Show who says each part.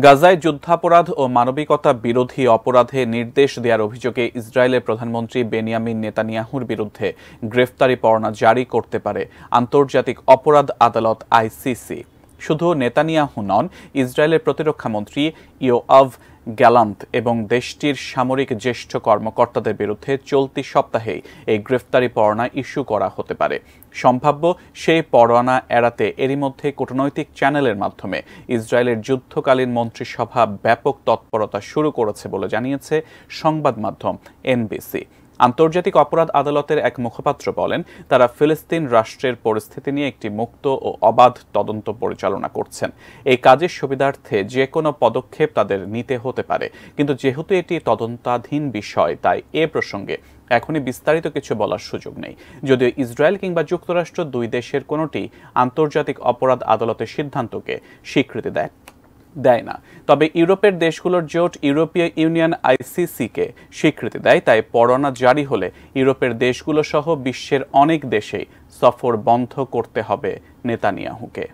Speaker 1: গাজায় যুদ্ধাপরাধ ও মানবিকতা বিরোধী অপরাধে নির্দেশ দেওয়ার অভিযোগে ইসরায়েলের প্রধানমন্ত্রী বেনিয়ামিন নেতানিয়াহুর বিরুদ্ধে গ্রেফতারি পরোয়ানা জারি করতে পারে আন্তর্জাতিক অপরাধ আদালত আইসিসি। শুধু নেতানিয়াহু নন, ইসরায়েলের প্রতিরক্ষামন্ত্রী ইয়োআভ গ্যালান্ট এবং দেশটির সামরিক জ্যেষ্ঠ কর্মকর্তাদের বিরুদ্ধে চলতি সপ্তাহেই এই গ্রেফতারি পরোয়ানা ইস্যু করা হতে পারে। সম্ভাব্য সেই পরোয়ানা এড়াতে এরই মধ্যে কূটনৈতিক চ্যানেলের মাধ্যমে ইসরায়েলের যুদ্ধকালীন মন্ত্রিসভা ব্যাপক তৎপরতা শুরু করেছে বলে জানিয়েছে সংবাদ মাধ্যম এনবিসি। আন্তর্জাতিক অপরাধ আদালতের এক মুখপাত্র বলেন, তারা ফিলিস্তিন রাষ্ট্রের পরিস্থিতি নিয়ে একটি মুক্ত ও অবাধ তদন্ত পরিচালনা করছেন। এই কাজের সুবিধার্থে যে কোনো পদক্ষেপ তাদের নিতে হতে পারে, কিন্তু যেহেতু এটি তদন্তাধীন বিষয়, তাই এ প্রসঙ্গে এখনই বিস্তারিত কিছু বলার সুযোগ নেই। যদিও ইসরায়েল কিংবা যুক্তরাষ্ট্র দুই দেশের কোনোটি আন্তর্জাতিক অপরাধ আদালতের সিদ্ধান্তকে স্বীকৃতি দেয় না, তবে ইউরোপের দেশগুলোর জোট ইউরোপীয় ইউনিয়ন আইসিসিকে স্বীকৃতি দেয়। তাই পরোয়ানা জারি হলে ইউরোপের দেশগুলো সহ বিশ্বের অনেক দেশেই সফর বন্ধ করতে হবে নেতানিয়াহুকে।